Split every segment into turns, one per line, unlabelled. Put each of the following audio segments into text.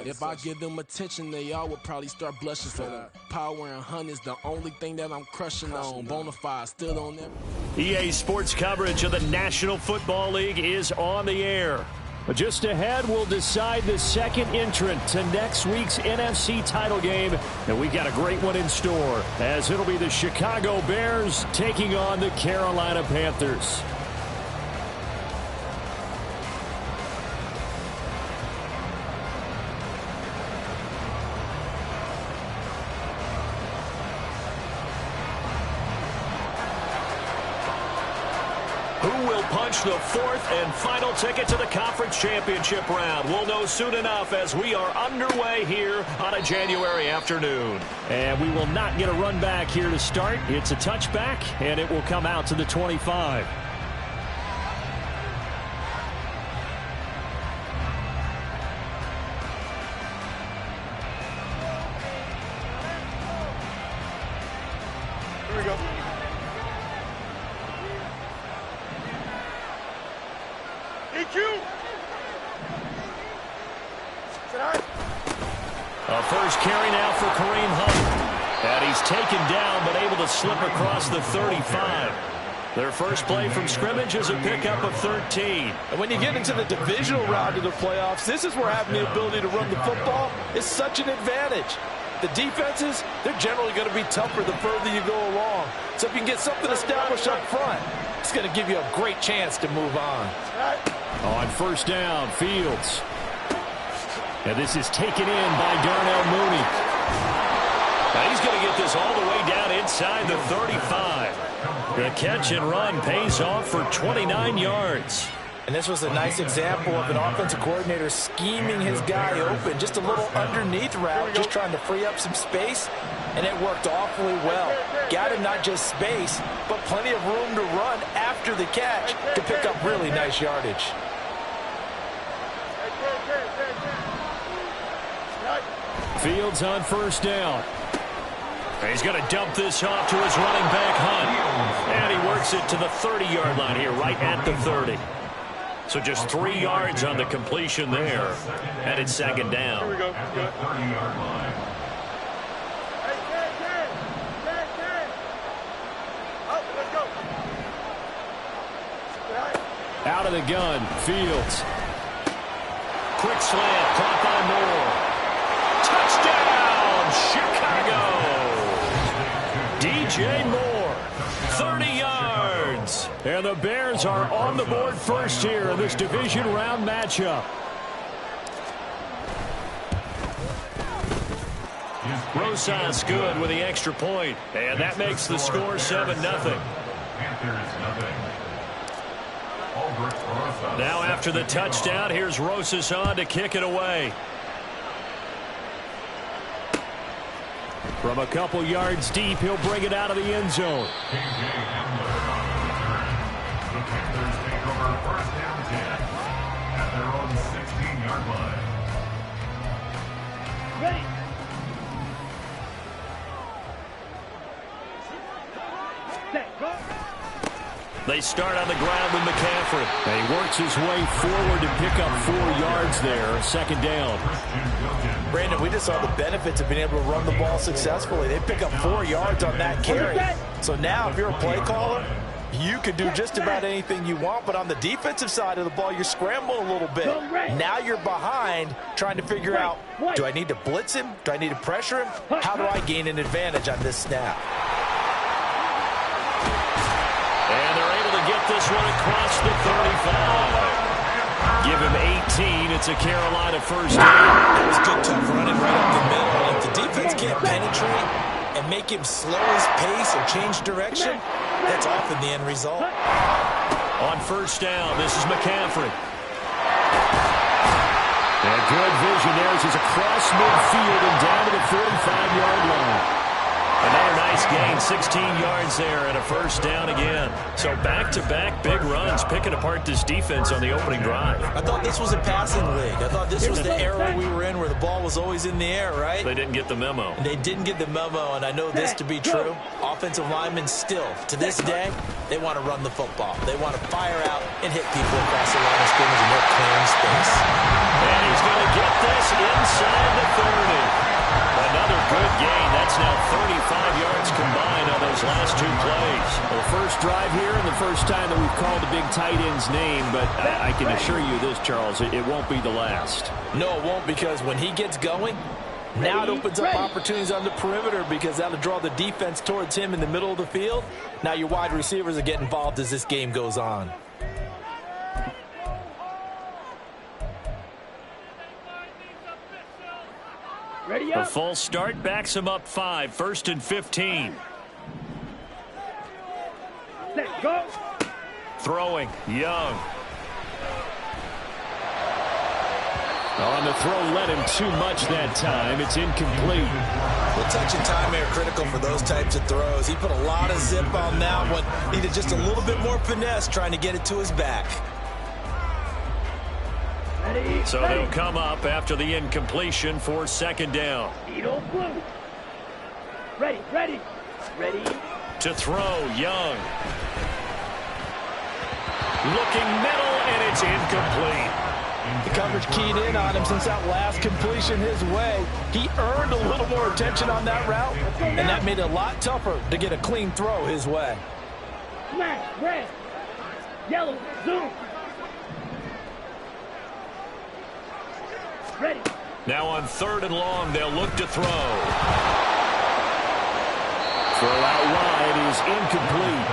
If I give them attention, they all would probably start blushing. So power and hunt is the only thing that I'm crushing on. Bonafide, still don't ever.
EA Sports coverage of the National Football League is on the air. Just ahead, we'll decide the second entrant to next week's NFC title game. And we got a great one in store, as it'll be the Chicago Bears taking on the Carolina Panthers. The fourth and final ticket to the conference championship round. We'll know soon enough as we are underway here on a January afternoon. And we will not get a run back here to start. It's a touchback, and it will come out to the 25.
Here we go.
A first carry now for Kareem Hunt. And he's taken down but able to slip across the 35. Their first play from scrimmage is a pickup of 13.
And when you get into the divisional round of the playoffs, this is where having the ability to run the football is such an advantage. The defenses, they're generally going to be tougher the further you go along. So if you can get something established up front, it's going to give you a great chance to move on.
On first down, Fields. And this is taken in by Darnell Mooney. Now he's going to get this all the way down inside the 35. The catch and run pays off for 29 yards.
And this was a nice example of an offensive coordinator scheming his guy open. Just a little underneath route, just trying to free up some space. And it worked awfully well. Got him not just space, but plenty of room to run after the catch to pick up really nice yardage.
Fields on first down. He's going to dump this off to his running back, Hunt. And he works it to the 30-yard line here, right at the 30. So just 3 yards on the completion there. And it's second down.
Here we go.
Out of the gun, Fields. Quick slant, caught by Moore. Touchdown, Chicago! DJ Moore, 30 yards. And the Bears are on the board first here in this division round matchup. Rosas good with the extra point. And that makes the score 7-0. Now after the touchdown, here's Rosas on to kick it away. From a couple yards deep, he'll bring it out of the end zone.
The Panthers take over first down 10 at their own 16-yard line.
Ready.
They start on the ground with McCaffrey. And he works his way forward to pick up 4 yards there, second down.
Brandon, we just saw the benefits of being able to run the ball successfully. They pick up 4 yards on that carry. So now if you're a play caller, you can do just about anything you want, but on the defensive side of the ball, you're scrambling a little bit. Now you're behind trying to figure out, do I need to blitz him? Do I need to pressure him? How do I gain an advantage on this snap?
And they're able to get this one across the 35. Give him 18. It's a Carolina first down.
That was good, tough running right up the middle. If the defense can't penetrate and make him slow his pace or change direction, that's often the end result.
On first down, this is McCaffrey. And good vision there as he's across midfield and down to the 45-yard line. Another nice gain, 16 yards there, and a first down again. So back-to-back big runs, picking apart this defense on the opening drive.
I thought this was a passing league. I thought this was the era we were in where the ball was always in the air, right?
They didn't get the memo.
And they didn't get the memo, and I know this to be true. Offensive linemen still, to this day, they want to run the football. They want to fire out and hit people across the line of scrimmage, and they're clearing space.
And he's going to get this inside 2 plays. Well, the first drive here and the first time that we've called a big tight end's name, but I can assure you this, Charles, it won't be the last.
No, it won't, because when he gets going, now it opens up opportunities on the perimeter, because that'll draw the defense towards him in the middle of the field. Now your wide receivers will get involved as this game goes on.
The false start backs him up 5, 1st and 15.
Let's go.
Throwing, Young. On the throw, led him too much that time. It's incomplete.
Well, touch and time are critical for those types of throws. He put a lot of zip on that one. Needed just a little bit more finesse trying to get it to his back.
So they'll come up after the incompletion for 2nd down.
Ready.
To throw, Young. Looking middle, and it's incomplete.
The coverage keyed in on him since that last completion his way. He earned a little more attention on that route, and that made it a lot tougher to get a clean throw his way.
Smash, red, yellow, zoom. Ready.
Now on 3rd and long, they'll look to throw. Throw out wide is incomplete.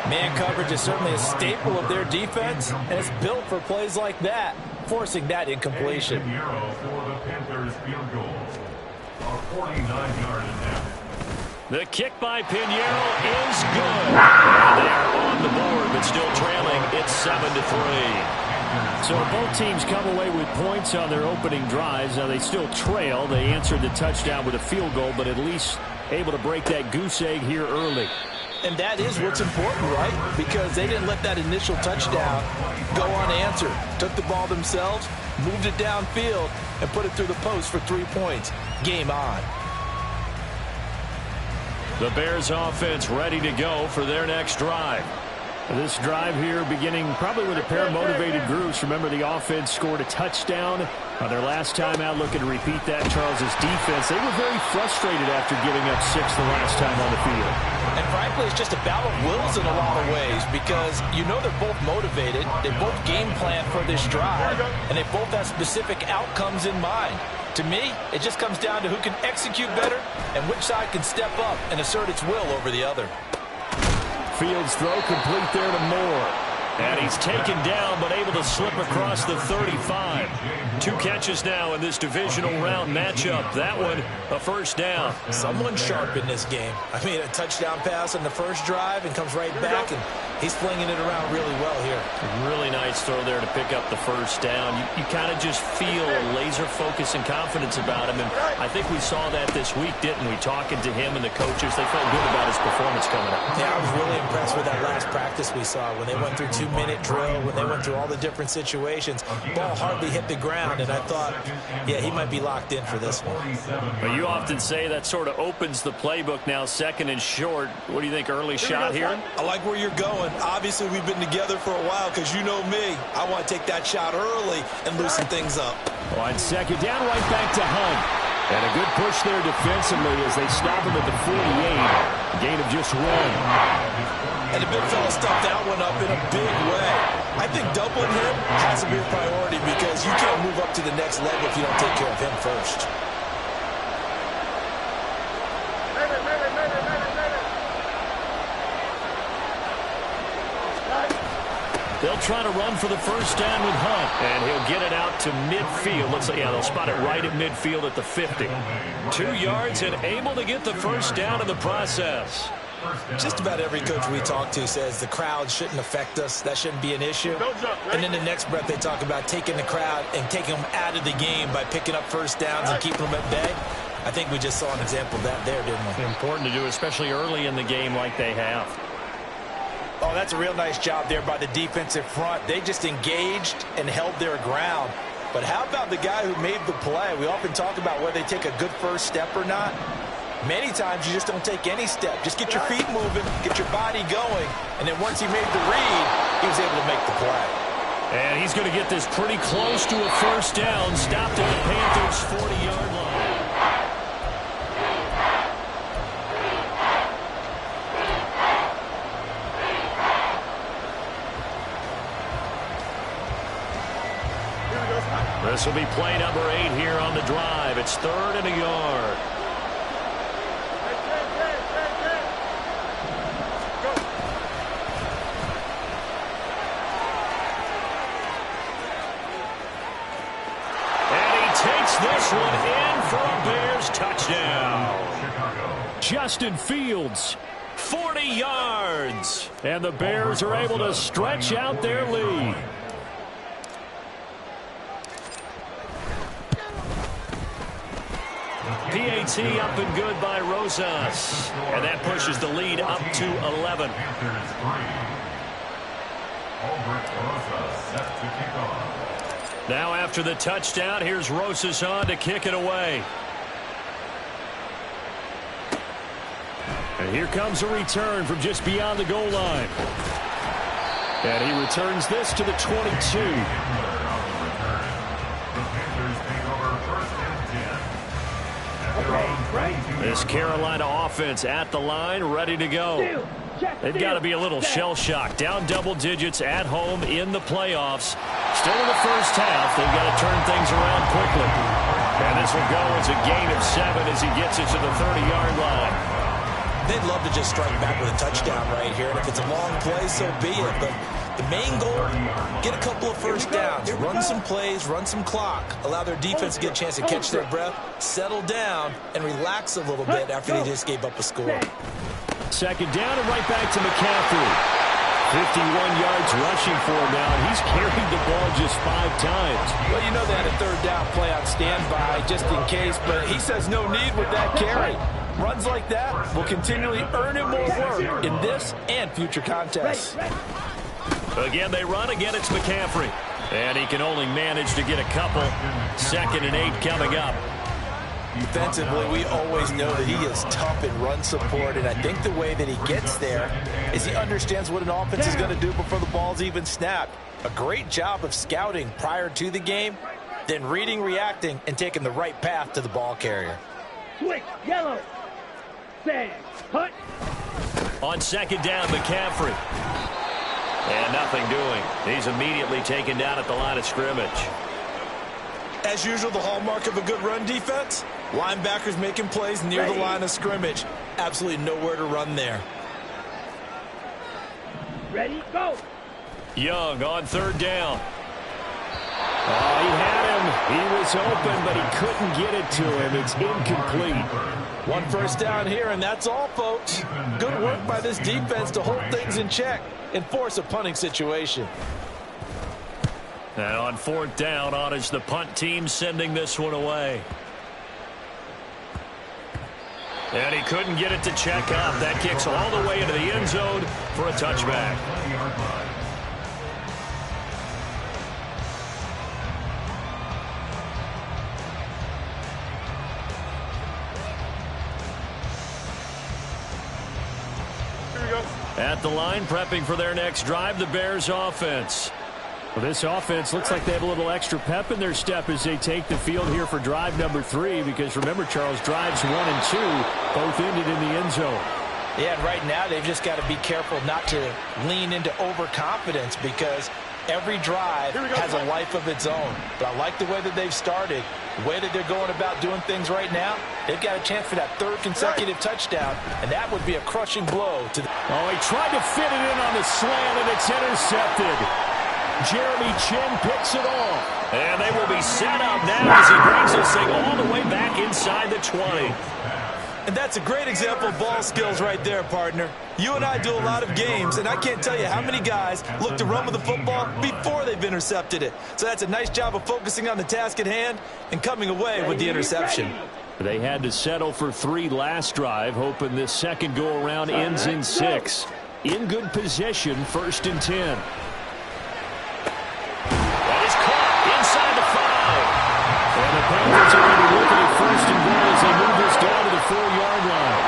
Man coverage is certainly a staple of their defense, and it's built for plays like that, forcing that incompletion.
Pinheiro for the Panthers field goal. A 49-yard attempt.
The kick by Pinheiro is good. And they're on the board, but still trailing. It's 7-3. So both teams come away with points on their opening drives. Now they still trail. They answered the touchdown with a field goal, but at least able to break that goose egg here early.
And that is what's important, right? Because they didn't let that initial touchdown go unanswered. Took the ball themselves, moved it downfield, and put it through the post for 3 points. Game on.
The Bears offense ready to go for their next drive. This drive here beginning probably with a pair of motivated groups. Remember, the offense scored a touchdown on their last time out. Looking to repeat that. Charles's defense, they were very frustrated after giving up 6 the last time on the field.
And frankly, it's just a battle of wills in a lot of ways, because you know they're both motivated. They both game plan for this drive, and they both have specific outcomes in mind. To me, it just comes down to who can execute better and which side can step up and assert its will over the other.
Fields throw complete there to Moore. And he's taken down, but able to slip across the 35. 2 catches now in this divisional round matchup. That one, a 1st down.
Someone sharp in this game. I mean, a touchdown pass on the first drive and comes right back, and he's flinging it around really well here.
Really nice throw there to pick up the 1st down. You kind of just feel a laser focus and confidence about him, and I think we saw that this week, didn't we? Talking to him and the coaches, they felt good about his performance coming up.
Yeah, I was really impressed with that last practice we saw when they went through 2-minute drill, when they went through all the different situations. Ball hardly hit the ground, and I thought, yeah, he might be locked in for this one.
Well, you often say that sort of opens the playbook now, 2nd and short. What do you think, early shot here?
I like where you're going. Obviously, we've been together for a while, because you know me. I want to take that shot early and loosen things up.
Well, on 2nd down, right back to Hunt. And a good push there defensively as they stop him at the 48. Gain of just 1.
And the big fella stuffed that one up in a big way. I think doubling him has to be a priority, because you can't move up to the next level if you don't take care of him first.
They'll try to run for the 1st down with Hunt, and he'll get it out to midfield. Looks like, yeah, they'll spot it right at midfield at the 50. 2 yards and able to get the 1st down in the process.
Just about every coach we talk to says the crowd shouldn't affect us. That shouldn't be an issue. And in the next breath, they talk about taking the crowd and taking them out of the game by picking up 1st downs and keeping them at bay. I think we just saw an example of that there, didn't we?
Important to do, especially early in the game like they have.
Oh, that's a real nice job there by the defensive front. They just engaged and held their ground. But how about the guy who made the play? We often talk about whether they take a good first step or not. Many times you just don't take any step. Just get your feet moving, get your body going, and then once he made the read, he was able to make the play.
And he's going to get this pretty close to a 1st down. Stopped at the Panthers' 40-yard line. This will be play number 8 here on the drive. It's 3rd and a yard. And he takes this one in for a Bears touchdown. Justin Fields, 40 yards. And the Bears are able to stretch out their lead. PAT up and good by Rosas. And that pushes the lead up to 11. Now after the touchdown, here's Rosas on to kick it away. And here comes a return from just beyond the goal line. And he returns this to the 22. This Carolina offense at the line, ready to go. They've got to be a little shell-shocked. Down double digits at home in the playoffs. Still in the first half. They've got to turn things around quickly. And this will go as a gain of 7 as he gets it to the 30-yard line.
They'd love to just strike back with a touchdown right here. And if it's a long play, so be it. But the main goal, get a couple of first downs. Run some plays, run some clock. Allow their defense to get a chance to catch their breath, settle down, and relax a little bit after they just gave up a score.
Second down and right back to McCaffrey. 51 yards rushing for him now, and he's carried the ball just 5 times.
Well, you know they had a third down play on standby just in case, but he says no need with that carry. Runs like that will continually earn him more work in this and future contests.
Again, they run. Again, it's McCaffrey. And he can only manage to get a couple. 2nd and 8 coming up.
Defensively, we always know that he is tough in run support, and I think the way that he gets there is he understands what an offense is going to do before the ball's even snapped. A great job of scouting prior to the game, then reading, reacting, and taking the right path to the ball carrier.
Switch, yellow. Say, hut.
On 2nd down, McCaffrey. And nothing doing. He's immediately taken down at the line of scrimmage.
As usual, the hallmark of a good run defense, linebackers making plays near the line of scrimmage. Absolutely nowhere to run there.
Ready, go.
Young on 3rd down. Oh, he had him. He was open, but he couldn't get it to him. It's incomplete.
1 first down here, and that's all, folks. Good work by this defense to hold things in check and force a punting situation.
And on 4th down, on is the punt team sending this one away. And he couldn't get it to check up. That kicks all the way into the end zone for a touchback. At the line, prepping for their next drive, the Bears offense. Well, this offense looks like they have a little extra pep in their step as they take the field here for drive number 3, because remember, Charles, drives 1 and 2 both ended in the end zone.
Yeah, and right now they've just got to be careful not to lean into overconfidence, because every drive has a life of its own. But I like the way that they've started, the way that they're going about doing things right now. They've got a chance for that 3rd consecutive touchdown, and that would be a crushing blow to the...
Oh, he tried to fit it in on the slant, and it's intercepted. Jeremy Chin picks it off. And they will be set up now as he brings this thing all the way back inside the 20.
And that's a great example of ball skills right there, partner. You and I do a lot of games, and I can't tell you how many guys look to run with the football before they've intercepted it. So that's a nice job of focusing on the task at hand and coming away with the interception.
They had to settle for 3 last drive, hoping this second go-around ends in 6. In good position, 1st and 10. That is caught inside the 5. And the Panthers are going to be looking at 1st and goal as they move this down to the 4-yard line.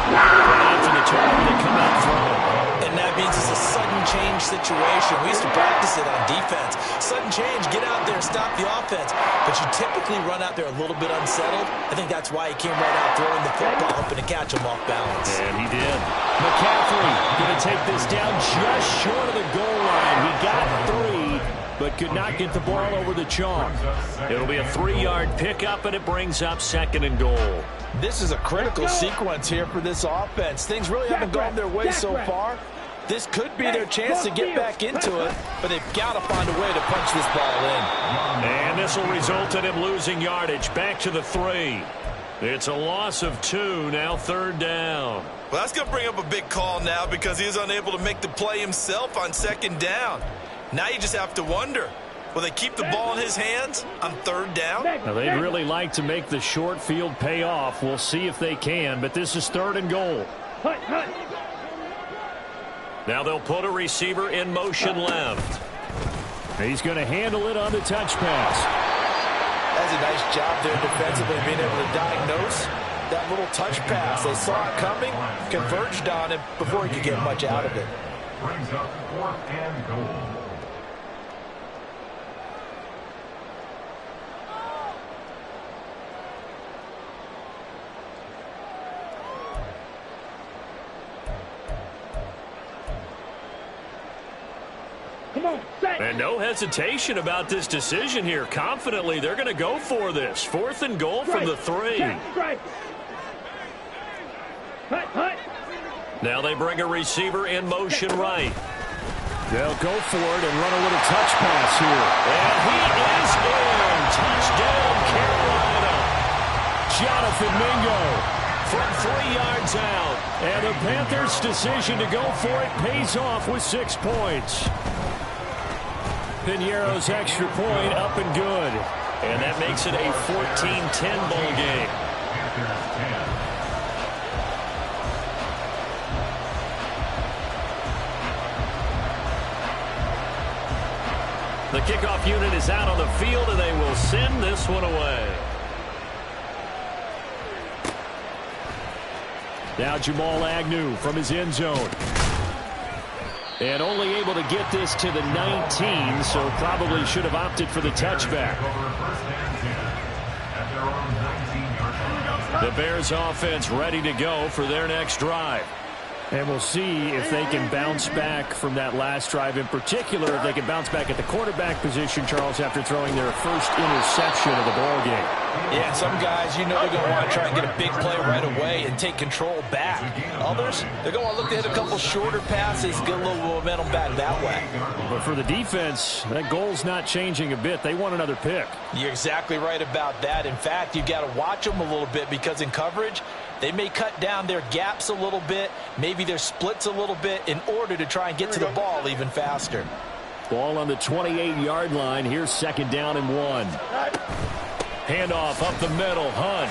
And after the turnover, they come out throwing.
And that means it's a sudden change situation. We used to practice it on defense. Sudden change, get out there, stop the offense. But you typically run out there a little bit unsettled. I think that's why he came right out throwing the football, hoping to catch him off balance.
And he did. McCaffrey going to take this down just short of the goal line. He got 3. but could not get the ball over the chalk. It'll be a 3-yard pickup, and it brings up 2nd and goal.
This is a critical sequence here for this offense. Things really haven't gone their way so far. This could be their chance to get back into it, but they've got to find a way to punch this ball in.
And this will result in him losing yardage. Back to the 3. It's a loss of 2, now 3rd down.
Well, that's going to bring up a big call now because he was unable to make the play himself on 2nd down. Now you just have to wonder, will they keep the ball in his hands on 3rd down?
Now, they'd really like to make the short field pay off. We'll see if they can, but this is 3rd and goal. Now they'll put a receiver in motion left. He's going to handle it on the touch pass.
That's a nice job there defensively, being able to diagnose that little touch pass. They saw it coming, converged on it before he could get much out of it.
Brings up 4th and goal.
And no hesitation about this decision here. Confidently, they're going to go for this. 4th and goal from the 3. Now they bring a receiver in motion right. They'll go for it and run a little touch pass here. And he is in. Touchdown, Carolina. Jonathan Mingo from 3 yards out. And the Panthers' decision to go for it pays off with 6 points. Piñeiro's extra point up and good. And that makes it a 14-10 bowl game. The kickoff unit is out on the field, and they will send this one away. Now Jamal Agnew from his end zone. And only able to get this to the 19, so probably should have opted for the touchback. The Bears offense ready to go for their next drive. And we'll see if they can bounce back from that last drive, in particular if they can bounce back at the quarterback position, Charles, after throwing their first interception of the ball game.
Yeah, some guys, you know, they're going to want to try and get a big play right away and take control back. Others, they're going to want to look to hit a couple shorter passes, get a little momentum back that way.
But for the defense, that goal's not changing a bit. They want another pick.
You're exactly right about that. In fact, you've got to watch them a little bit because in coverage, they may cut down their gaps a little bit, maybe their splits a little bit in order to try and get to the ball even faster.
Ball on the 28-yard line. Here's 2nd down and 1. Handoff up the middle, Hunt.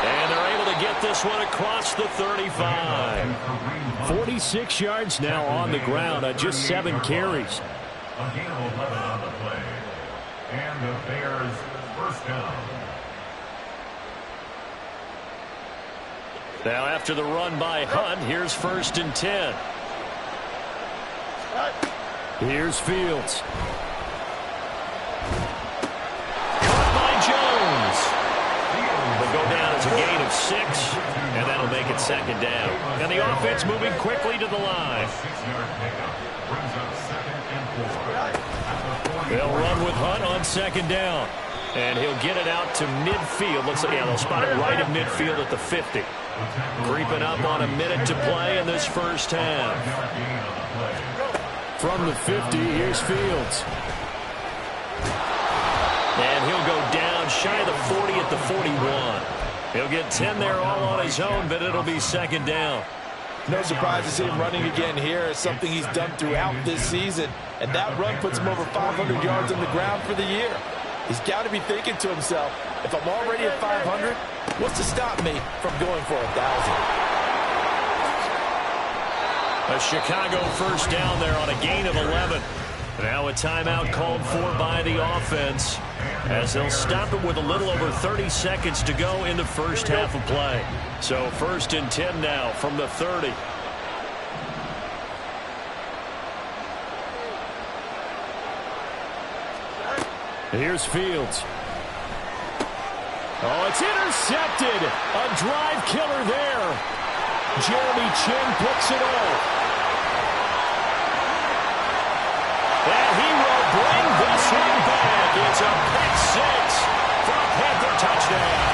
And they're able to get this one across the 35. 46 yards now on the ground on just 7 carries.
A gain of 11 on the play. And the Bears first down.
Now after the run by Hunt, here's 1st and 10. Here's Fields. Caught by Jones. Will go down as a gain of 6, and that'll make it 2nd down. And the offense moving quickly to the line. They'll run with Hunt on 2nd down. And he'll get it out to midfield. Looks like, yeah, they'll spot it right at midfield at the 50. Creeping up on a minute to play in this first half. From the 50, here's Fields. And he'll go down shy of the 40 at the 41. He'll get 10 there all on his own, but it'll be 2nd down.
No surprise to see him running again here. It's something he's done throughout this season. And that run puts him over 500 yards on the ground for the year. He's got to be thinking to himself, if I'm already at 500, what's to stop me from going for 1,000?
A Chicago first down there on a gain of 11. Now a timeout called for by the offense as they'll stop it with a little over 30 seconds to go in the first half of play. So 1st and 10 now from the 30. Here's Fields. Oh, it's intercepted. A drive killer there. Jeremy Chinn picks it off. And he for a Panther touchdown.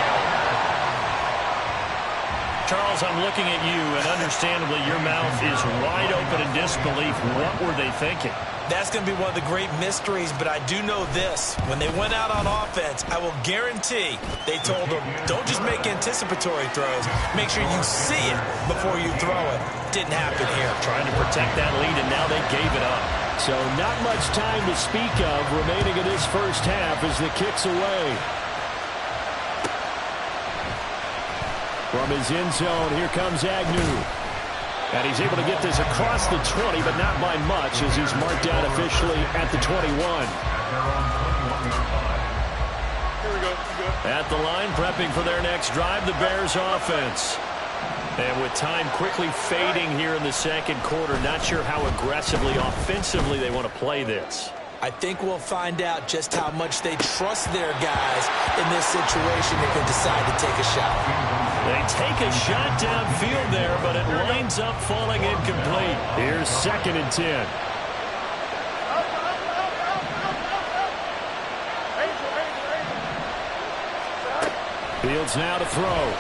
Charles, I'm looking at you, and understandably your mouth is wide open in disbelief. What were they thinking?
That's going to be one of the great mysteries, but I do know this. When they went out on offense, I will guarantee they told them, don't just make anticipatory throws. Make sure you see it before you throw it. Didn't happen here.
Trying to protect that lead, and now they gave it up. So not much time to speak of remaining in this first half as the kick's away. From his end zone, here comes Agnew. And he's able to get this across the 20, but not by much as he's marked down officially at the 21. At the line, prepping for their next drive, the Bears offense. And with time quickly fading here in the second quarter, not sure how aggressively, offensively they want to play this.
I think we'll find out just how much they trust their guys in this situation if they decide to take a shot.
They take a shot downfield there, but it winds up falling incomplete. Here's 2nd and 10. Fields now to throw.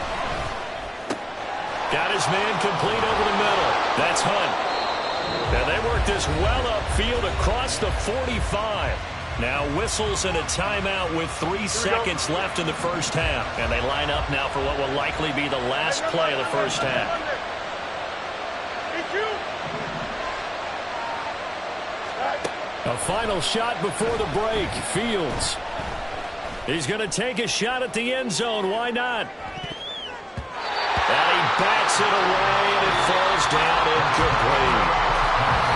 Got his man complete over the middle. That's Hunt. And they work this well upfield across the 45. Now whistles and a timeout with 3 seconds left in the first half. And they line up now for what will likely be the last play of the first half. A final shot before the break. Fields. He's going to take a shot at the end zone. Why not? And he bats it away, and it falls down incomplete.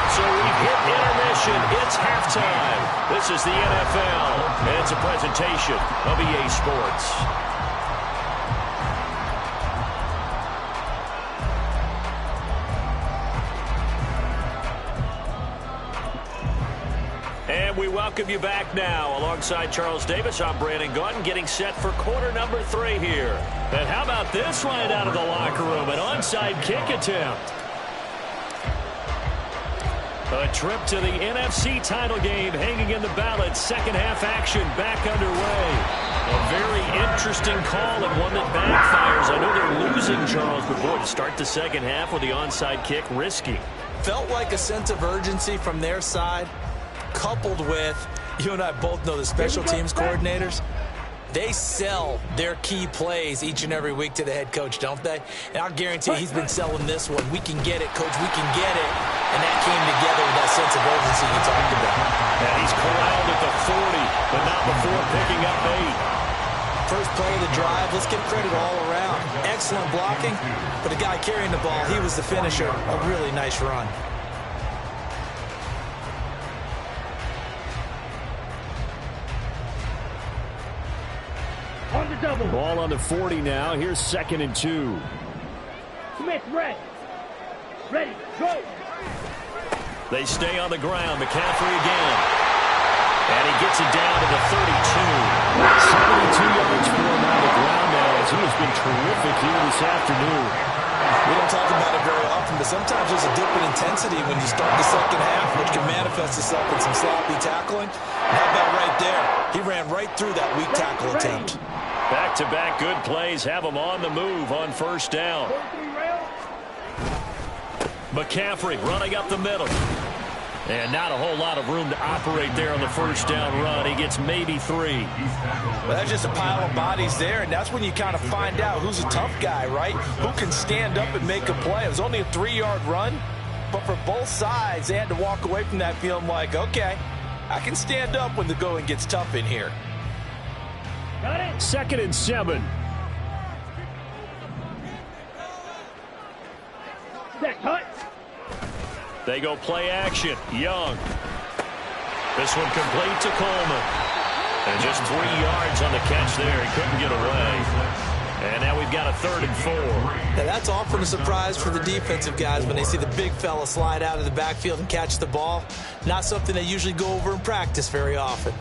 So we've hit intermission. It's halftime. This is the NFL, and it's a presentation of EA Sports. And we welcome you back now. Alongside Charles Davis, I'm Brandon Gaudin, getting set for quarter number 3 here. And how about this right out of the locker room? An onside kick attempt. A trip to the NFC title game hanging in the balance. Second half action back underway. A very interesting call and one that backfires. I know they're losing, Charles, but boy, to start the second half with the onside kick, risky.
Felt like a sense of urgency from their side, coupled with, you and I both know the special teams coordinators. They sell their key plays each and every week to the head coach, don't they? And I'll guarantee he's been selling this one. We can get it, coach. We can get it. And that came together with that sense of urgency you talked about.
And he's corralled at the 40, but not before picking up 8.
First play of the drive, let's give credit all around. Excellent blocking, but the guy carrying the ball, he was the finisher. A really nice run.
On the double.
Ball on the 40 now. Here's 2nd and 2.
Smith, ready. Ready, go.
They stay on the ground. McCaffrey again. And he gets it down to the 32. 72 yards for him on the ground now as he has been terrific here this afternoon.
We don't talk about it very often, but sometimes there's a dip in intensity when you start the second half, which can manifest itself in some sloppy tackling. And how about right there? He ran right through that weak tackle attempt.
Back-to-back good plays have him on the move on first down. McCaffrey running up the middle. And not a whole lot of room to operate there on the first down run. He gets maybe 3.
Well, that's just a pile of bodies there, and that's when you kind of find out who's a tough guy, right? Who can stand up and make a play. It was only a 3-yard run, but for both sides, they had to walk away from that feeling like, okay, I can stand up when the going gets tough in here.
Got it.
2nd and 7.
Set, cut.
They go play action. Young. This one complete to Coleman. And just 3 yards on the catch there. He couldn't get away. And now we've got a 3rd and 4.
Now that's often a surprise for the defensive guys when they see the big fella slide out of the backfield and catch the ball. Not something they usually go over in practice very often.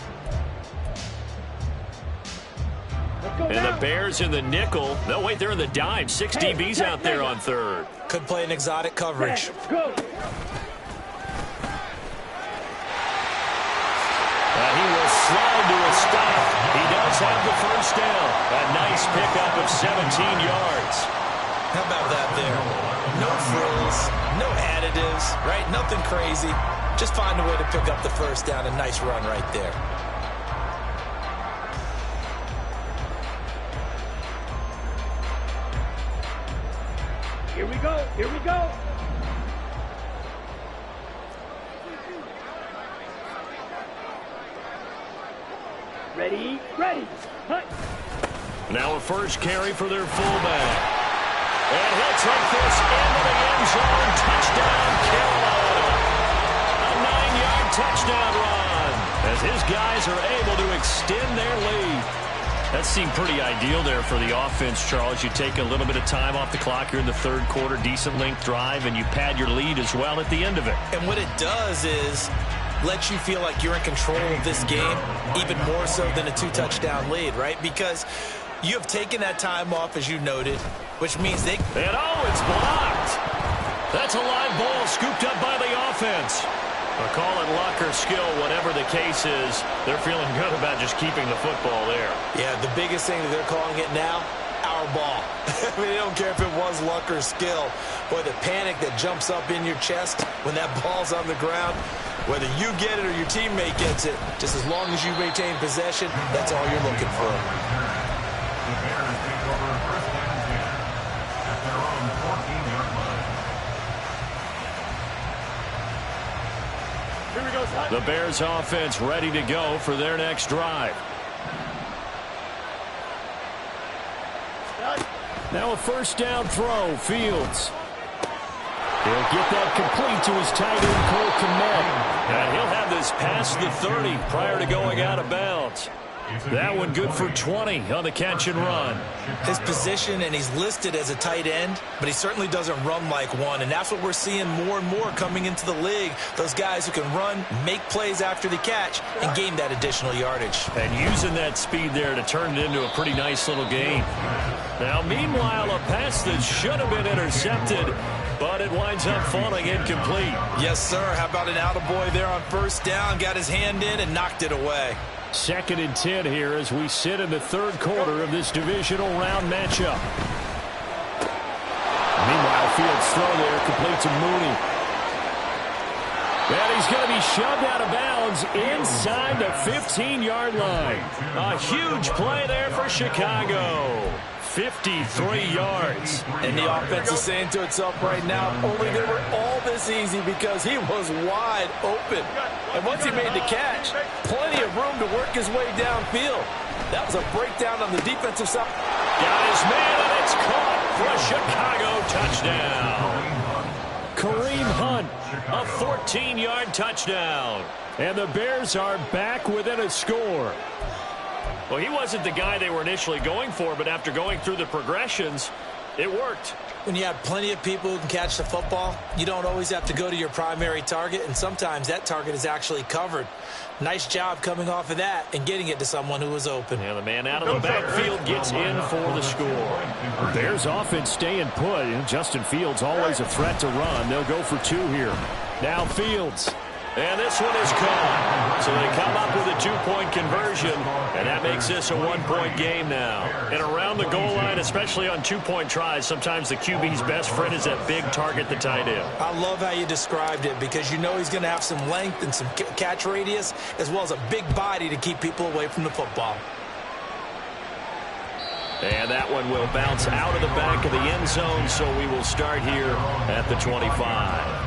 And the Bears in the nickel. No, wait, they're in the dime. 6 DBs out there on 3rd.
Could play an exotic coverage.
Go.
He will slide to a stop. He does does have the first down. A nice pickup of 17 yards.
How about that there? No frills, no additives, right? Nothing crazy. Just find a way to pick up the first down. A nice run right there.
Here we go. Here we go. Ready, ready. Hut.
Now a first carry for their fullback. And he'll take this into the end zone. Touchdown, Carolina. A 9-yard touchdown run as his guys are able to extend their lead. That seemed pretty ideal there for the offense, Charles. You take a little bit of time off the clock here in the third quarter, decent length drive, and you pad your lead as well at the end of it.
And what it does is let you feel like you're in control of this game, even more so than a 2-touchdown lead, right? Because you have taken that time off, as you noted, which means they...
And it's blocked. That's a live ball scooped up by the offense. But call it luck or skill, whatever the case is, they're feeling good about just keeping the football there.
Yeah, the biggest thing that they're calling it now, our ball. I mean, they don't care if it was luck or skill. Boy, the panic that jumps up in your chest when that ball's on the ground, whether you get it or your teammate gets it, just as long as you retain possession, that's all you're looking for.
The Bears take over first and 10 at their own 14-yard line.
Here we go, son.
The Bears offense ready to go for their next drive. Now a first down throw, Fields. He'll get that complete to his tight end, Cole Kmet. And he'll have this past the 30 prior to going out of bounds. That one good for 20 on the catch and run.
His position, and he's listed as a tight end, but he certainly doesn't run like one, and that's what we're seeing more and more coming into the league. Those guys who can run, make plays after the catch, and gain that additional yardage.
And using that speed there to turn it into a pretty nice little game. Now, meanwhile, a pass that should have been intercepted, but it winds up falling incomplete.
Yes, sir. How about an attaboy there on first down? Got his hand in and knocked it away.
2nd and 10 here as we sit in the third quarter of this divisional round matchup. Meanwhile, Fields' throw there complete to Mooney. And he's going to be shoved out of bounds inside the 15-yard line. A huge play there for Chicago. 53 yards.
And the offense is saying to itself right now, only they were all this easy because he was wide open. And once he made the catch, plenty of room to work his way downfield. That was a breakdown on the defensive side.
Got his man, and it's caught for a Chicago touchdown. Kareem Hunt, a 14-yard touchdown. And the Bears are back within a score. Well, he wasn't the guy they were initially going for, but after going through the progressions, it worked.
When you have plenty of people who can catch the football, you don't always have to go to your primary target, and sometimes that target is actually covered. Nice job coming off of that and getting it to someone who was open.
And the man out of the backfield gets in for the score. Bears offense staying put. Justin Fields always a threat to run. They'll go for 2 here. Now Fields. And this one is caught. So they come up with a 2-point conversion, and that makes this a 1-point game now. And around the goal line, especially on 2-point tries, sometimes the QB's best friend is that big target, the tight end.
I love how you described it because you know he's going to have some length and some catch radius as well as a big body to keep people away from the football.
And that one will bounce out of the back of the end zone, so we will start here at the 25.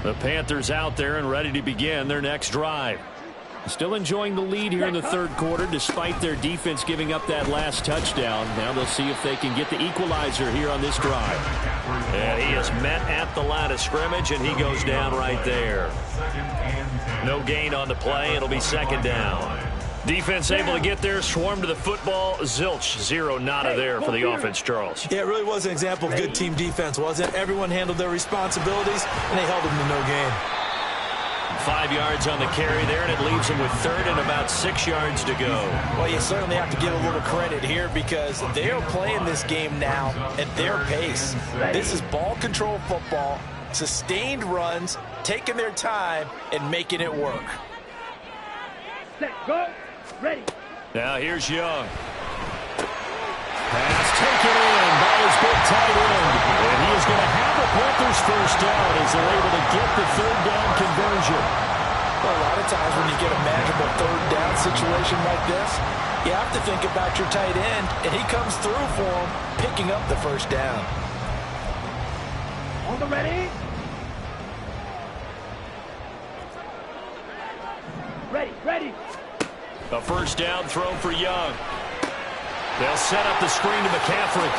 The Panthers out there and ready to begin their next drive. Still enjoying the lead here in the third quarter despite their defense giving up that last touchdown. Now they'll see if they can get the equalizer here on this drive. And he is met at the line of scrimmage, and he goes down right there. No gain on the play. It'll be 2nd down. Defense able to get there, swarm to the football. Zilch, 0 nada there for the offense, Charles.
Yeah, it really was an example of good team defense, wasn't it? Everyone handled their responsibilities, and they held them to no gain.
5 yards on the carry there, and it leaves them with 3rd and about 6 yards to go.
Well, you certainly have to give a little credit here because they are playing this game now at their pace. This is ball control football, sustained runs,
taking their time and making it work.
Set, go, ready.
Now here's Young. Pass taken in by his big tight end. And he is going to have the Panthers first down as they're able to get the third down conversion.
Well, a lot of times when you get a manageable third down situation like this, you have to think about your tight end, and he comes through for him, picking up the first down.
On the ready. Ready, ready.
A first down throw for Young. They'll set up the screen to McCaffrey.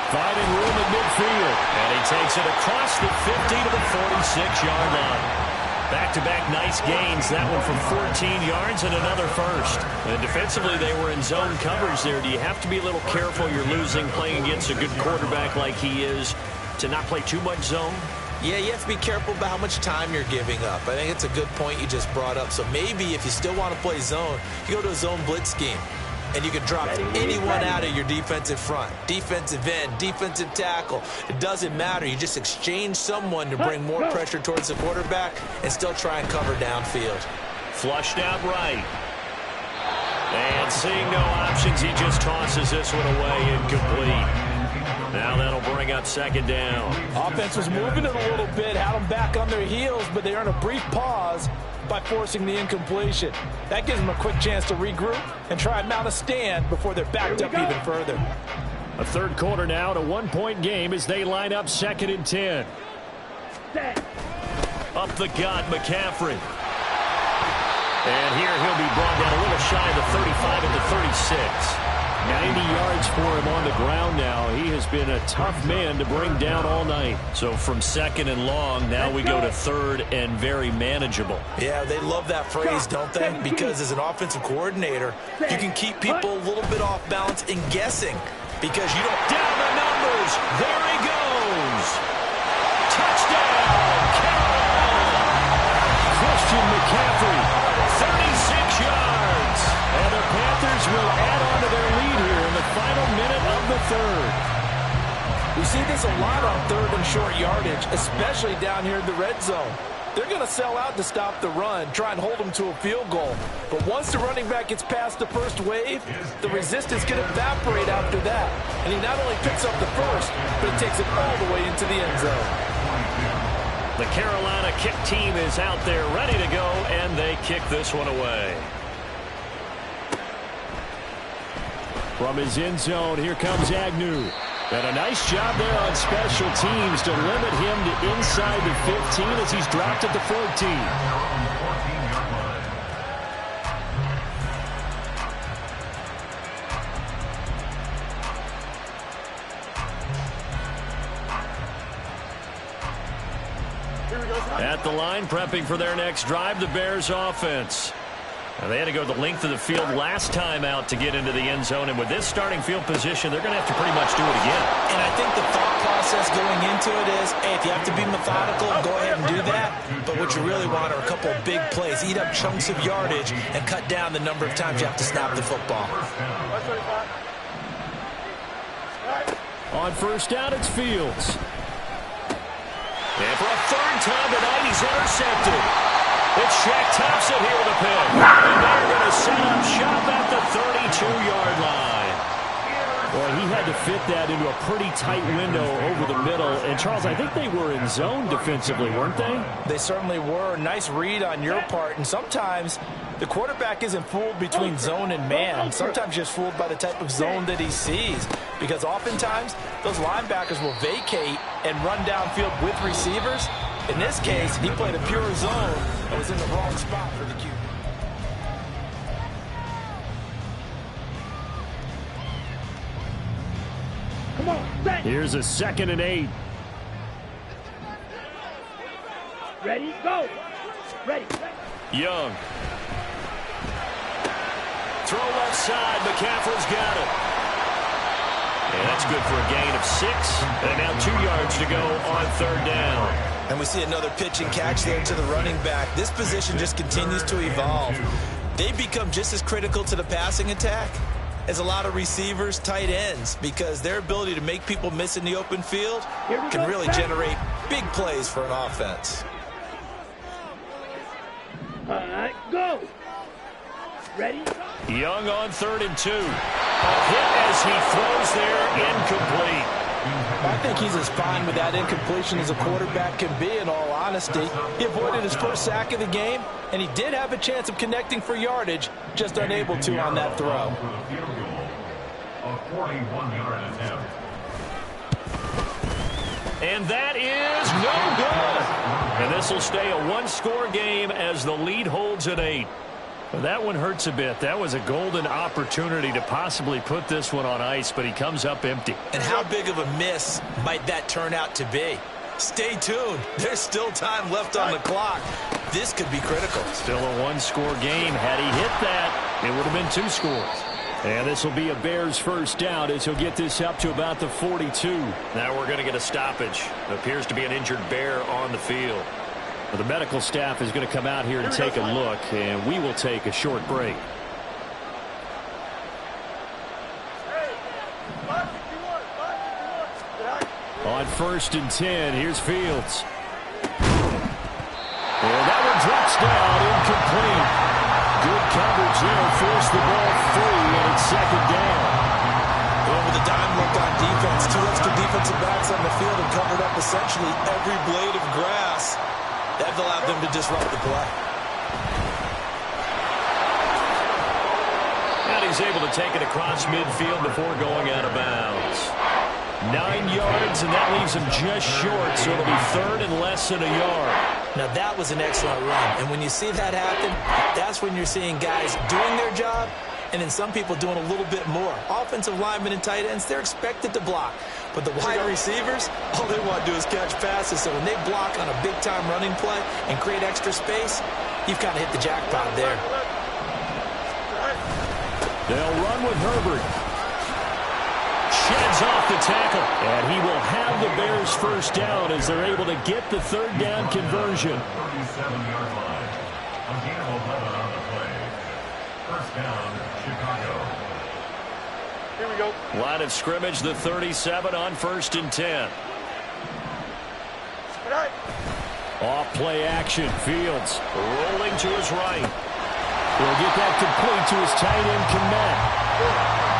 Finding room at midfield. And he takes it across the 50 to the 46-yard line. Back-to-back nice gains. That one from 14 yards and another first. And defensively, they were in zone coverage there. Do you have to be a little careful? You're losing playing against a good quarterback like he is to not play too much zone?
Yeah, you have to be careful about how much time you're giving up. I think it's a good point you just brought up. So maybe if you still want to play zone, you go to a zone blitz scheme. And you can drop anyone out of your defensive front, defensive end, defensive tackle. It doesn't matter. You just exchange someone to bring more pressure towards the quarterback and still try and cover downfield.
Flushed out right. And seeing no options, he just tosses this one away incomplete. Now that'll bring up second down.
Offense was moving it a little bit, had them back on their heels, but they earned a brief pause by forcing the incompletion. That gives them a quick chance to regroup and try and mount a stand before they're backed up even further.
A third quarter now, a one-point game as they line up 2nd and 10. Up the gut, McCaffrey. And here he'll be brought down a little shy of the 35 at the 36. 90 yards for him on the ground now. He has been a tough man to bring down all night. So from 2nd and long, now we go to 3rd and very manageable.
Yeah, they love that phrase, don't they? Because as an offensive coordinator, you can keep people a little bit off balance and guessing because you don't...
Down the numbers. There he goes. Touchdown, Carolina. Christian McCaffrey, 36 yards. And the Panthers will add on to their lead here in the final minute of the 3rd.
We see this a lot on 3rd and short yardage, especially down here in the red zone. They're going to sell out to stop the run, try and hold them to a field goal. But once the running back gets past the first wave, the resistance can evaporate after that. And he not only picks up the first, but he takes it all the way into the end zone.
The Carolina kick team is out there ready to go, and they kick this one away. From his end zone, here comes Agnew. And a nice job there on special teams to limit him to inside the 15 as he's dropped at the 14. At the line, prepping for their next drive, the Bears offense. Now, they had to go the length of the field last time out to get into the end zone, and with this starting field position, they're going to have to pretty much do it again.
And I think the thought process going into it is, hey, if you have to be methodical, go ahead and do that. But what you really want are a couple of big plays, eat up chunks of yardage, and cut down the number of times you have to snap the football.
On first down, it's Fields. And for a third time tonight, he's intercepted. It's Shaq Thompson here with a pick. And they're going to set up shop at the 32-yard line. Well, he had to fit that into a pretty tight window over the middle. And, Charles, I think they were in zone defensively, weren't they?
They certainly were. Nice read on your part. And sometimes the quarterback isn't fooled between zone and man. Sometimes just fooled by the type of zone that he sees. Because oftentimes, those linebackers will vacate and run downfield with receivers. In this case, he played a pure zone and was in the wrong spot for the QB.
Come on, set.
Here's a 2nd and 8.
Ready, go. Ready.
Young. Throw left side. McCaffrey's got it. And that's good for a gain of 6. And now 2 yards to go on third down.
And we see another pitch and catch there to the running back. This position just continues to evolve. They become just as critical to the passing attack as a lot of receivers, tight ends, because their ability to make people miss in the open field can really generate big plays for an offense.
go. Ready?
Young on 3rd and 2. A hit as he throws there, incomplete.
I think he's as fine with that incompletion as a quarterback can be, in all honesty. He avoided his first sack of the game, and he did have a chance of connecting for yardage, just unable to on that throw.
A 41-yard attempt.
And that is no good. And this will stay a one-score game as the lead holds at 8. Well, that one hurts a bit. That was a golden opportunity to possibly put this one on ice, but he comes up empty.
And how big of a miss might that turn out to be? Stay tuned. There's still time left on the clock. This could be critical.
Still a one-score game. Had he hit that, it would have been 2 scores. And this will be a Bears first down as he'll get this up to about the 42. Now we're going to get a stoppage. It appears to be an injured Bear on the field. Well, the medical staff is going to come out here and take a look, and we will take a short break. On 1st and 10, here's Fields. And that one drops down, incomplete. Good coverage there, forced the ball free, and it's 2nd down.
Over the dime look on defense. 2 extra defensive backs on the field and covered up essentially every blade of grass. That allowed them to disrupt the play.
And he's able to take it across midfield before going out of bounds. 9 yards, and that leaves him just short, so it'll be 3rd and less than a yard.
Now, that was an excellent run. And when you see that happen, that's when you're seeing guys doing their job and then some people doing a little bit more. Offensive linemen and tight ends, they're expected to block. But the wide receivers, all they want to do is catch passes. So when they block on a big-time running play and create extra space, you've kind of hit the jackpot there.
They'll run with Herbert. Sheds off the tackle. And he will have the Bears first down as they're able to get the 3rd down conversion.
37-yard line. A gain of 11 on the play. First down, Chicago.
Here we go.
Line of scrimmage, the 37 on 1st and 10. Off play action. Fields rolling to his right. He'll get that complete to his tight end, Kmet.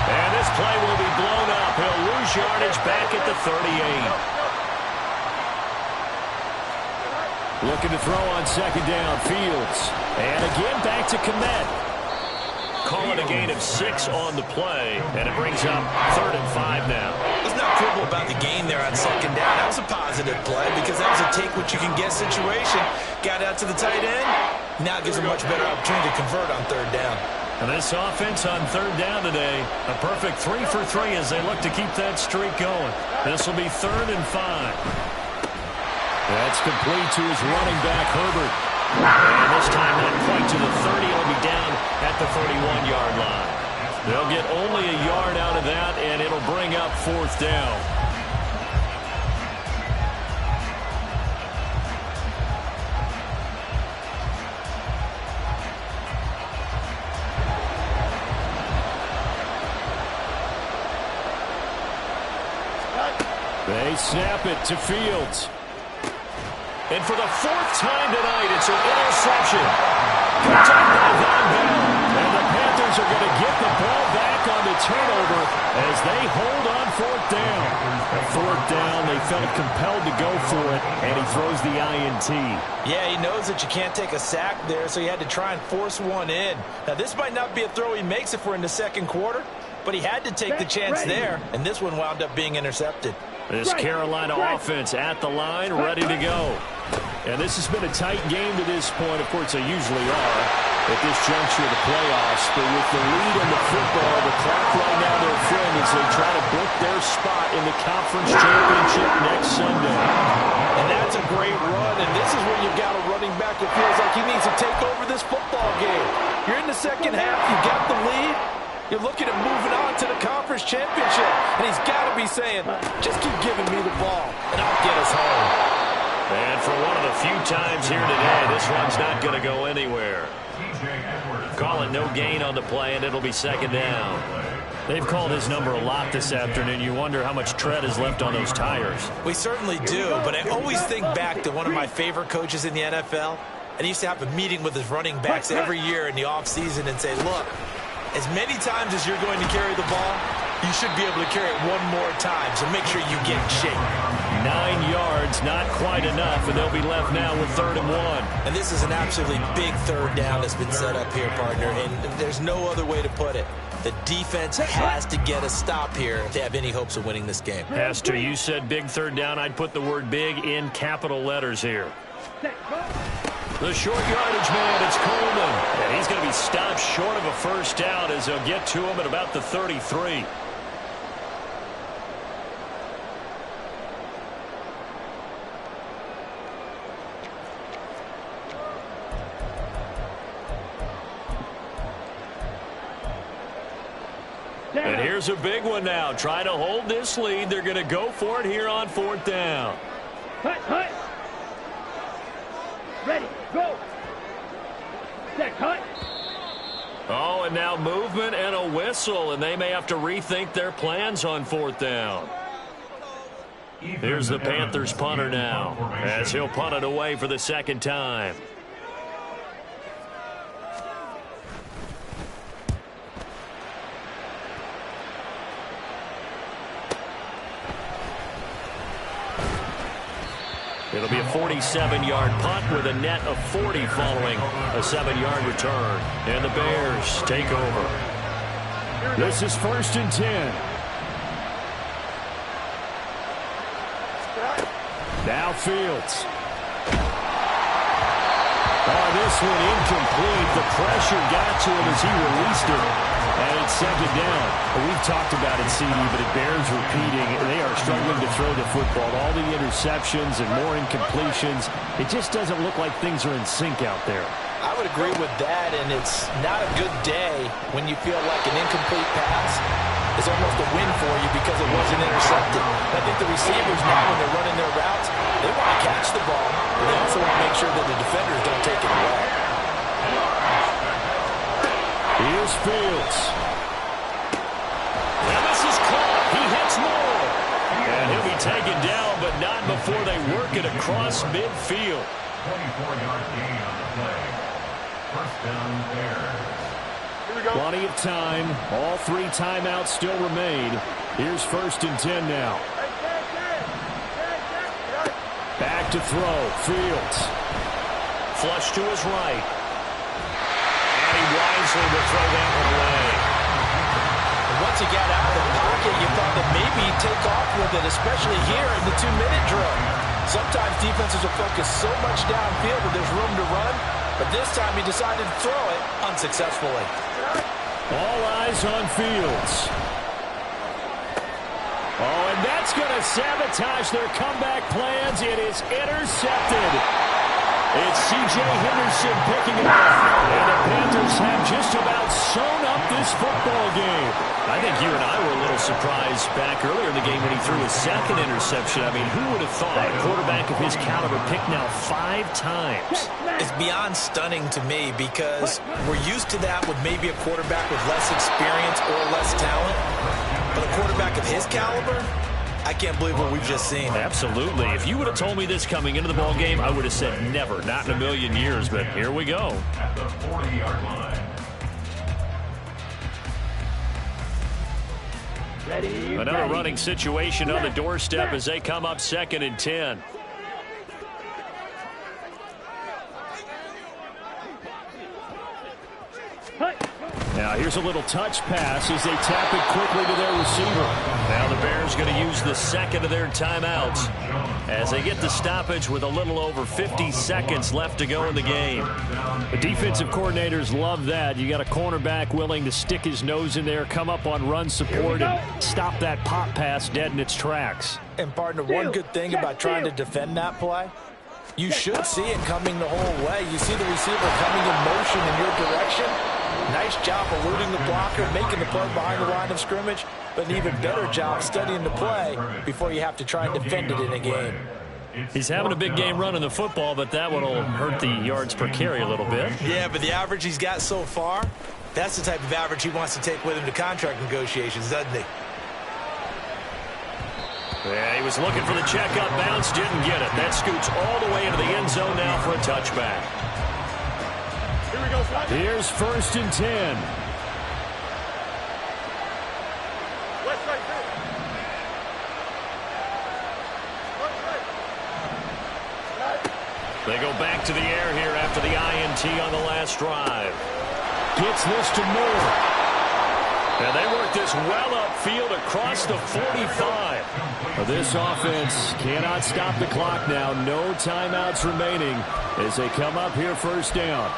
And this play will be blown up. He'll lose yardage back at the 38. Looking to throw on 2nd down. Fields. And again back to Kmet. Call it a gain of 6 on the play, and it brings up 3rd and 5 now.
Let's not quibble about the gain there on 2nd down. That was a positive play because that was a take-what-you-can-get situation. Got out to the tight end. Now it gives a much better opportunity to convert on 3rd down.
And this offense on 3rd down today, a perfect 3 for 3 as they look to keep that streak going. This will be 3rd and 5. That's complete to his running back, Herbert. And this time not quite to the 30. It'll be down at the 31-yard line. They'll get only a yard out of that, and it'll bring up 4th down. They snap it to Fields. And for the 4th time tonight, it's an interception. Picked up by Von Bell. And the Panthers are going to get the ball back on the turnover as they hold on 4th down. At 4th down, they felt compelled to go for it, and he throws the INT.
Yeah, he knows that you can't take a sack there, so he had to try and force one in. Now, this might not be a throw he makes if we're in the 2nd quarter, but he had to take the chance there, and this one wound up being intercepted.
This Carolina offense at the line, ready to go. And this has been a tight game to this point. Of course, they usually are at this juncture of the playoffs. But with the lead in the football, the clock right now their friend as they try to book their spot in the conference championship next Sunday.
And that's a great run, and this is where you've got a running back who feels like he needs to take over this football game. You're in the 2nd half, you got the lead. You're looking at moving on to the conference championship. And he's got to be saying, just keep giving me the ball, and I'll get us home.
And for one of the few times here today, this one's not going to go anywhere. Call it no gain on the play, and it'll be 2nd down. They've called his number a lot this afternoon. You wonder how much tread is left on those tires.
We certainly do, but I always think back to one of my favorite coaches in the NFL, and he used to have a meeting with his running backs every year in the offseason and say, look, as many times as you're going to carry the ball, you should be able to carry it one more time, so make sure you get in shape.
9 yards, not quite enough, and they'll be left now with 3rd and 1.
And this is an absolutely big 3rd down that's been set up here, partner, and there's no other way to put it. The defense has to get a stop here if they have any hopes of winning this game.
Pastor, you said big 3rd down. I'd put the word big in capital letters here. The short yardage man, it's Coleman. And he's going to be stopped short of a 1st down as they'll get to him at about the 33. And here's a big one now. Trying to hold this lead. They're going to go for it here on 4th down.
Cut. Ready, go. Set, cut.
Oh, and now movement and a whistle, and they may have to rethink their plans on 4th down. Here's the Panthers punter now, as he'll punt it away for the 2nd time. It'll be a 47-yard punt with a net of 40 following a 7-yard return. And the Bears take over. This is 1st and 10. Now Fields. Oh, this one incomplete. The pressure got to him as he released it. And it's 2nd down. Well, we've talked about it, CD, but it bears repeating. They are struggling to throw the football. All the interceptions and more incompletions. It just doesn't look like things are in sync out there.
I would agree with that, and it's not a good day when you feel like an incomplete pass is almost a win for you because it wasn't intercepted. I think the receivers now, when they're running their routes, they want to catch the ball, but they also want to make sure that the defenders don't take it away.
Here's Fields. And this is caught. He hits Moore. And he'll be taken down, but not before they work it across midfield.
24-yard gain on the play. 1st down, Bears.
Plenty of time. All 3 timeouts still remain. Here's 1st and 10 now. Back to throw. Fields. Flush to his right. And he wisely will throw that one away.
And once he got out of the pocket, you thought that maybe he'd take off with it, especially here in the 2-minute drill. Sometimes defenses will focus so much downfield that there's room to run, but this time he decided to throw it unsuccessfully.
All eyes on Fields. Oh, and that's going to sabotage their comeback plans. It is intercepted. It's C.J. Henderson picking it up. And the Panthers have just about sewn up this football game. I think you and I were a little surprised back earlier in the game when he threw his 2nd interception. I mean, who would have thought a quarterback of his caliber picked now 5 times?
It's beyond stunning to me because we're used to that with maybe a quarterback with less experience or less talent. But a quarterback of his caliber, I can't believe what we've just seen.
Absolutely. If you would have told me this coming into the ball game, I would have said never, not in a million years. But here we go.
At the 40-yard line.
Another running situation on the doorstep as they come up 2nd and 10. Now here's a little touch pass as they tap it quickly to their receiver. Now the Bears going to use the 2nd of their timeouts as they get the stoppage with a little over 50 seconds left to go in the game. The defensive coordinators love that. You got a cornerback willing to stick his nose in there, come up on run support, and stop that pop pass dead in its tracks.
And partner, one good thing about trying to defend that play, you should see it coming the whole way. You see the receiver coming in motion in your direction. Nice job eluding the blocker, making the play behind the line of scrimmage, but an even better job studying the play before you have to try and defend it in a game.
He's having a big game running the football, but that one will hurt the yards per carry a little bit.
Yeah, but the average he's got so far, that's the type of average he wants to take with him to contract negotiations, doesn't he?
Yeah, he was looking for the checkup bounce, didn't get it. That scoots all the way into the end zone now for a touchback. Here's 1st and 10. They go back to the air here after the INT on the last drive. Gets this to Moore. And they work this well upfield across the 45. This offense cannot stop the clock now. No timeouts remaining as they come up here 1st down.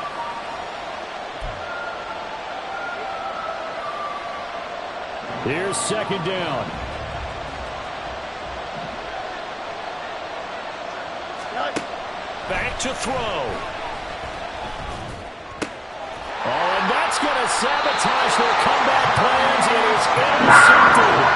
Here's 2nd down. Back to throw. Oh, and that's going to sabotage their comeback plans. It is intercepted.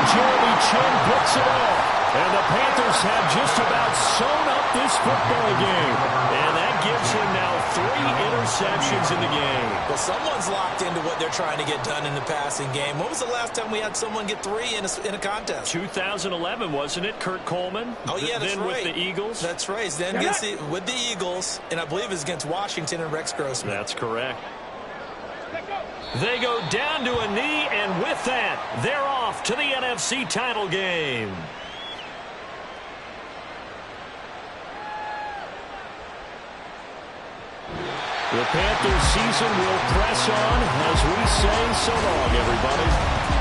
Jeremy Chin picks it up. And the Panthers have just about sewn up this football game. And that gives him now 3 interceptions in the game.
Well, someone's locked into what they're trying to get done in the passing game. When was the last time we had someone get 3 in a contest?
2011, wasn't it? Kurt Coleman?
Oh, yeah, that's
then
right.
With the Eagles?
That's right. Then with the Eagles, and I believe it's against Washington and Rex Grossman.
That's correct. They go down to a knee, and with that, they're off to the NFC title game. The Panthers season will press on as we say so long, everybody.